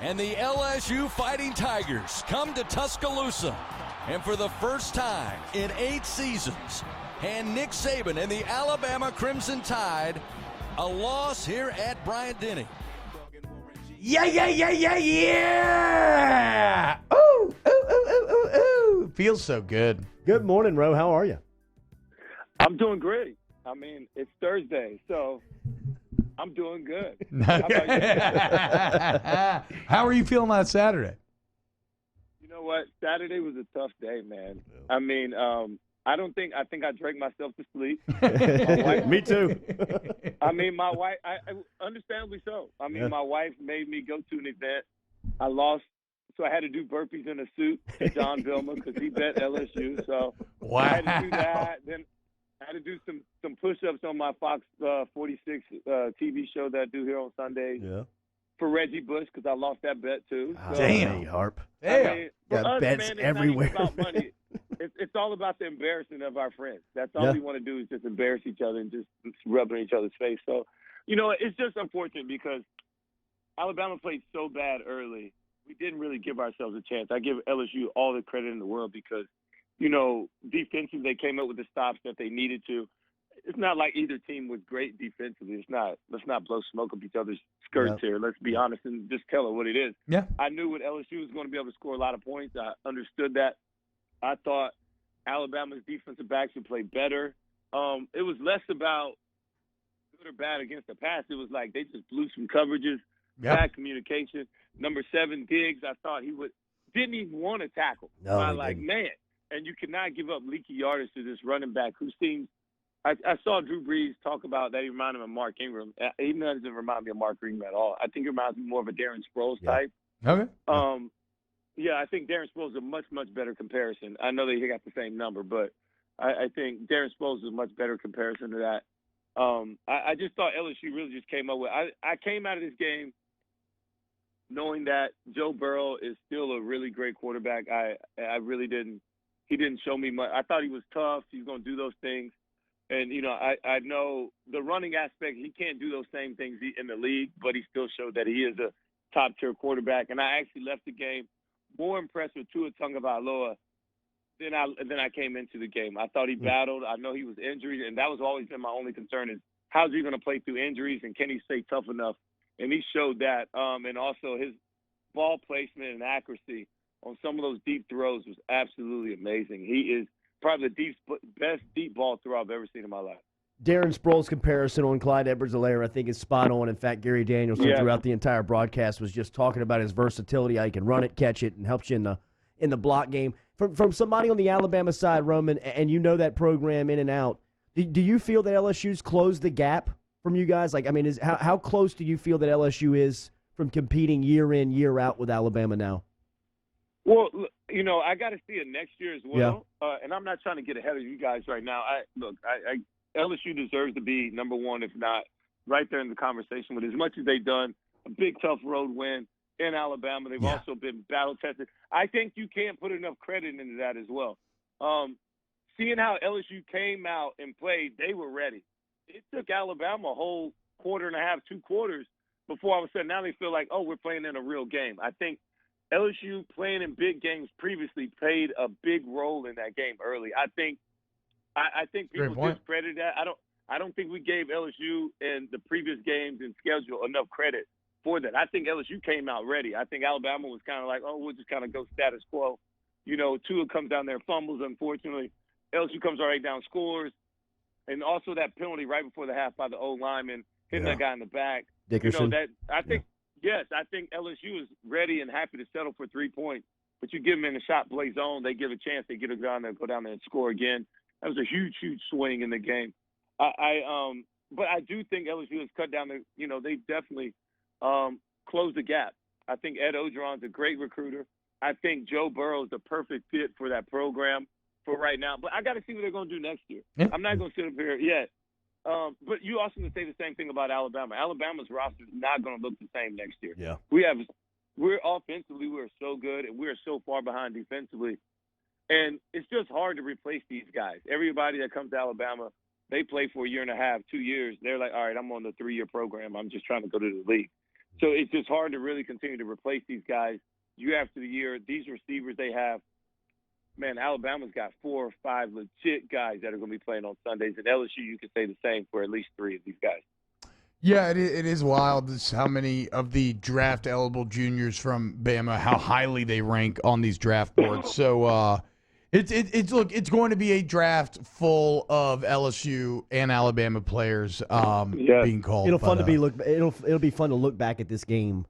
and the LSU Fighting Tigers come to Tuscaloosa, and for the first time in 8 seasons, hand Nick Saban and the Alabama Crimson Tide a loss here at Bryant-Denny. Yeah! Ooh, ooh, ooh, ooh, ooh, ooh. Feels so good. Good morning, Ro. How are you? I'm doing great. I mean, it's Thursday, so I'm doing good. How about you? How are you feeling on Saturday? You know what? Saturday was a tough day, man. I mean, I think I drank myself to sleep. Me too. I mean, my wife, I understandably so. I mean, my wife made me go to an event. I lost, so I had to do burpees in a suit to John Vilma because he bet LSU. So I had to do that. Then I had to do some push-ups on my Fox 46 TV show that I do here on Sundays for Reggie Bush because I lost that bet too. So, Damn, Harp. I mean, for us, bets man, it's everywhere. not even about money. It's all about the embarrassment of our friends. That's all we want to do is just embarrass each other and just rub in each other's face. So, you know, it's just unfortunate because Alabama played so bad early. We didn't really give ourselves a chance. I give LSU all the credit in the world because, you know, defensively they came up with the stops that they needed to. It's not like either team was great defensively. It's not. Let's not blow smoke up each other's skirts here. Let's be honest and just tell it what it is. Yeah. I knew what LSU was going to be able to score a lot of points. I understood that. I thought Alabama's defensive backs would play better. It was less about good or bad against the pass. It was like they just blew some coverages, bad communication. Number 7, Diggs, I thought didn't even want to tackle. No, I'm like, man, and you cannot give up leaky yardage to this running back who seems I saw Drew Brees talk about that he reminded him of Mark Ingram. He doesn't remind me of Mark Ingram at all. I think he reminds me more of a Darren Sproles type. Okay. Yeah, I think Darren Sproles is a much, much better comparison. I know they got the same number, but I think Darren Sproles is a much better comparison to that. I just thought LSU really just came up with I came out of this game knowing that Joe Burrow is still a really great quarterback. I really didn't – he didn't show me much. I thought he was tough. He's going to do those things. And, you know, I know the running aspect, he can't do those same things in the league, but he still showed that he is a top-tier quarterback. And I actually left the game more impressed with Tua Tagovailoa than I came into the game. I thought he battled. I know he was injured, and that was always been my only concern is how's he going to play through injuries and can he stay tough enough? And he showed that. And also his ball placement and accuracy on some of those deep throws was absolutely amazing. He is probably the best deep ball throw I've ever seen in my life. Darren Sproles' comparison on Clyde Edwards-Helaire, I think, is spot on. In fact, Gary Danielson throughout the entire broadcast was just talking about his versatility, how he can run it, catch it, and helps you in the block game. From somebody on the Alabama side, Roman, and you know that program in and out, do you feel that LSU's closed the gap from you guys? Like, I mean, how close do you feel that LSU is from competing year in, year out with Alabama now? Well, you know, I got to see it next year as well. And I'm not trying to get ahead of you guys right now. LSU deserves to be number one, if not right there in the conversation with as much as they've done a big, tough road win in Alabama. They've also been battle-tested. I think you can't put enough credit into that as well. Seeing how LSU came out and played, they were ready. It took Alabama a whole quarter and a half, 2 quarters before all of a sudden now they feel like, oh, we're playing in a real game. I think LSU playing in big games previously played a big role in that game early. I think people discredit that. I don't think we gave LSU in the previous games and schedule enough credit for that. I think LSU came out ready. I think Alabama was kind of like, oh, we'll just kind of go status quo. You know, Tua comes down there and fumbles, unfortunately. LSU comes right down, scores. And also that penalty right before the half by the old lineman, hitting that guy in the back. Dickerson. You know, that I think yes, I think LSU is ready and happy to settle for 3 points. But you give them in the shot play zone, they give a chance, they get a down there, go down there and score again. That was a huge, huge swing in the game. But I do think LSU has cut down the, you know, they definitely closed the gap. I think Ed Ogeron's a great recruiter. I think Joe Burrow is the perfect fit for that program for right now. But I got to see what they're going to do next year. Yeah. I'm not going to sit up here yet. But you also can say the same thing about Alabama. Alabama's roster is not going to look the same next year. Yeah. We're offensively, we're so good, and we're so far behind defensively. And it's just hard to replace these guys. Everybody that comes to Alabama, they play for a year and a half, 2 years. They're like, all right, I'm on the 3-year program. I'm just trying to go to the league. So it's just hard to really continue to replace these guys year after the year. These receivers they have, man, Alabama's got 4 or 5 legit guys that are going to be playing on Sundays. And LSU, you could say the same for at least 3 of these guys. Yeah, it is wild how many of the draft-eligible juniors from Bama, how highly they rank on these draft boards. So it's going to be a draft full of LSU and Alabama players being called. It'll be fun to look back at this game.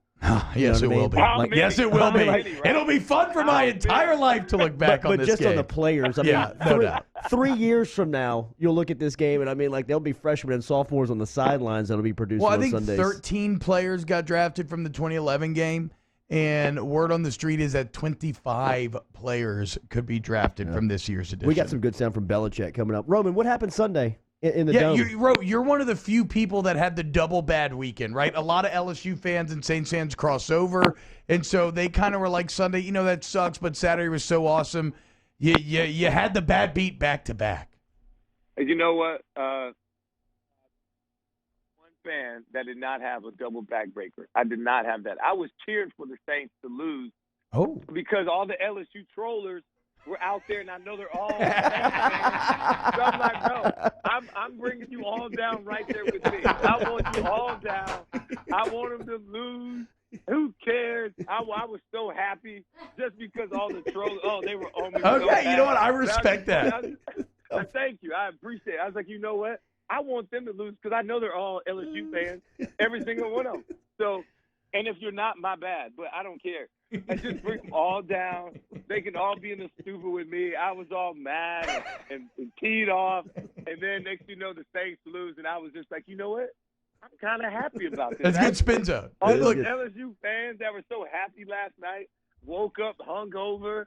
Yes, it will be. Yes, it will be. It'll be fun for my entire life to look back on this game. But just on the players, I mean, no doubt. 3 years from now, you'll look at this game, and I mean, like, there'll be freshmen and sophomores on the sidelines that'll be producing on Sundays. Well, I think 13 players got drafted from the 2011 game, and word on the street is that 25 players could be drafted from this year's edition. We got some good sound from Belichick coming up. Roman, what happened Sunday in the Dome? You're one of the few people that had the double bad weekend, right? A lot of LSU fans and Saints fans cross over, and so they kind of were like, Sunday, that sucks, but Saturday was so awesome. You had the bad beat back to back. You know what? One fan that did not have a double backbreaker. I did not have that. I was cheering for the Saints to lose. Oh. Because all the LSU trollers were out there, and I know they're all fans. So I'm like, no, I'm bringing you all down right there with me. I want you all down. I want them to lose. Who cares? I was so happy just because all the trolls, they were on me. Okay, you know what? I respect that. Thank you. I appreciate it. I was like, you know what? I want them to lose because I know they're all LSU fans, every single one of them. So, and if you're not, my bad, but I don't care. I just bring them all down. They can all be in the stupid with me. I was all mad and teed off. And then next you know, the Saints lose, and I was just like, you know what? I'm kind of happy about this. That's good spin zone. All the LSU fans that were so happy last night woke up hungover,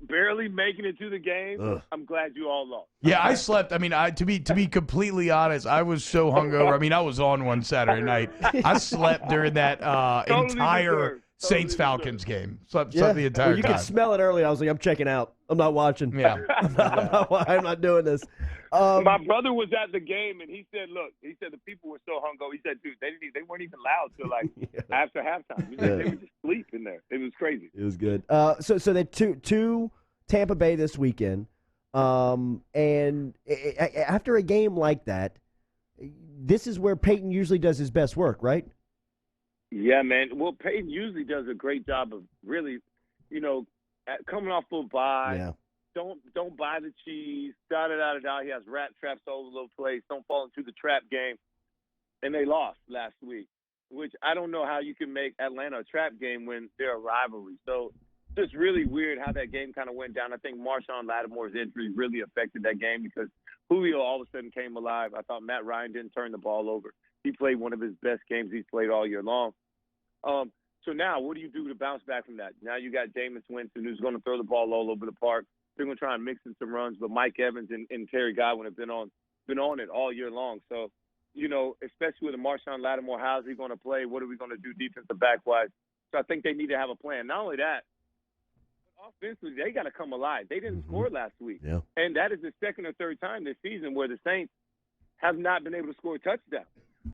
barely making it to the game. Ugh. I'm glad you all lost. Yeah, I slept. I mean, to be completely honest, I was so hungover. I mean, I was on one Saturday night. I slept during that entire Saints-Falcons game. Slept the entire time. You could smell it early. I was like, I'm checking out. I'm not watching. Yeah. I'm not doing this. My brother was at the game, and he said, look, the people were so hungover. He said, dude, they weren't even loud till like after halftime. He said they would just sleep in there. It was crazy. It was good. So they two Tampa Bay this weekend. And after a game like that, this is where Peyton usually does his best work, right? Yeah, man. Well, Peyton usually does a great job of really, coming off a bye. Yeah. Don't buy the cheese. Da-da-da-da-da. He has rat traps all over the place. Don't fall into the trap game. And they lost last week, which I don't know how you can make Atlanta a trap game when they're a rivalry. So it's really weird how that game kind of went down. I think Marshawn Lattimore's injury really affected that game because Julio all of a sudden came alive. I thought Matt Ryan didn't turn the ball over. He played one of his best games he's played all year long. So now what do you do to bounce back from that? Now you got Jameis Winston who's going to throw the ball all over the park. They're going to try and mix in some runs, but Mike Evans and Terry Godwin have been on it all year long. So, especially with the Marshawn Lattimore, how's he going to play? What are we going to do defensive back-wise? So I think they need to have a plan. Not only that, offensively, they got to come alive. They didn't score last week. Yeah. And that is the second or third time this season where the Saints have not been able to score a touchdown.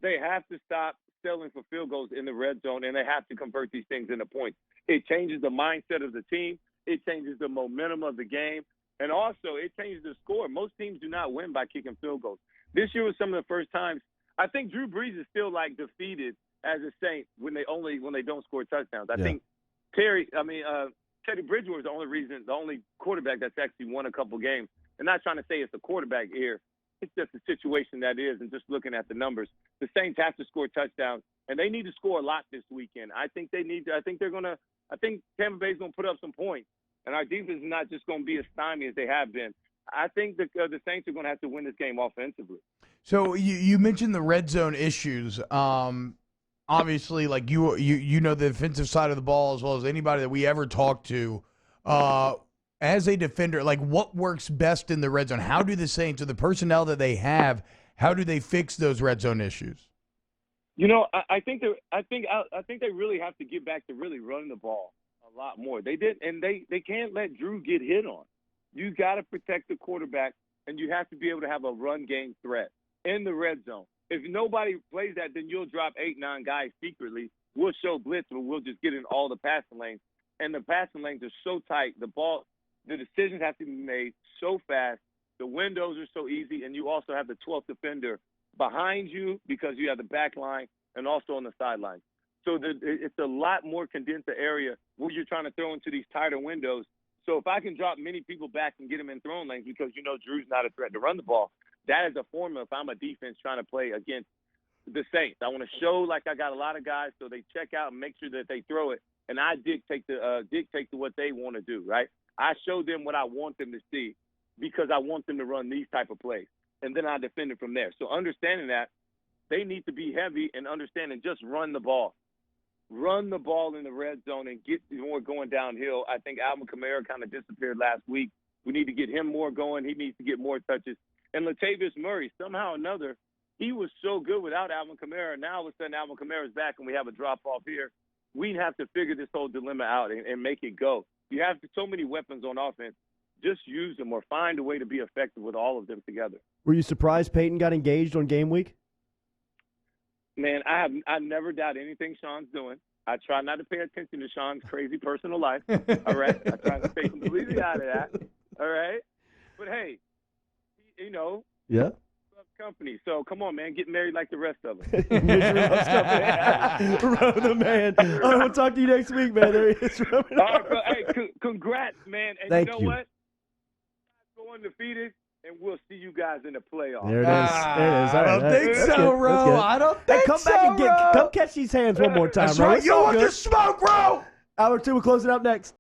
They have to stop settling for field goals in the red zone, and they have to convert these things into points. It changes the mindset of the team. It changes the momentum of the game. And also, it changes the score. Most teams do not win by kicking field goals. This year was some of the first times. I think Drew Brees is still, defeated as a Saint when they don't score touchdowns. I think Teddy Bridgewater is the only quarterback that's actually won a couple games. I'm not trying to say it's a quarterback here. It's just the situation that is, and just looking at the numbers. The Saints have to score touchdowns, and they need to score a lot this weekend. I think Tampa Bay's going to put up some points, and our defense is not just going to be as stymied as they have been. I think the Saints are going to have to win this game offensively. So you mentioned the red zone issues. Obviously, you know the defensive side of the ball as well as anybody that we ever talk to. As a defender, what works best in the red zone? How do the Saints, or the personnel that they have, how do they fix those red zone issues? I think they really have to get back to really running the ball a lot more. They did, and they can't let Drew get hit on. You got to protect the quarterback, and you have to be able to have a run game threat in the red zone. If nobody plays that, then you'll drop 8-9 guys secretly we'll show blitz, but we'll just get in all the passing lanes. And the passing lanes are so tight. The decisions have to be made so fast. The windows are so easy, and you also have the 12th defender behind you because you have the back line and also on the sidelines. So it's a lot more condensed area where you're trying to throw into these tighter windows. So if I can drop many people back and get them in throwing lanes because Drew's not a threat to run the ball, that is a formula if I'm a defense trying to play against the Saints. I want to show like I got a lot of guys so they check out and make sure that they throw it, and I dictate to what they want to do, right? I show them what I want them to see because I want them to run these type of plays, and then I defend it from there. So understanding that, they need to be heavy and understanding just run the ball. Run the ball in the red zone and get more going downhill. I think Alvin Kamara kind of disappeared last week. We need to get him more going. He needs to get more touches. And Latavius Murray, somehow or another, he was so good without Alvin Kamara. Now all of a sudden Alvin Kamara's back and we have a drop-off here. We have to figure this whole dilemma out and make it go. You have so many weapons on offense. Just use them or find a way to be effective with all of them together. Were you surprised Peyton got engaged on game week? Man, I never doubt anything Sean's doing. I try not to pay attention to Sean's crazy personal life. All right? I try to stay completely out of that. All right? But, hey, Yeah. loves company. So, come on, man. Get married like the rest of us. Row the man. All right, we'll talk to you next week, man. There he is. All right, bro. Hey, congrats, man. And Thank you know you. what? Go undefeated, and we'll see you guys in the playoffs. There it is. There it is. All I right, don't think that's so, good. That's Ro. good. I don't Hey, think come so, back and Ro. come catch these hands one more time, That's bro. right. It's You all want good. the smoke, Ro? Hour 2, we're closing up next.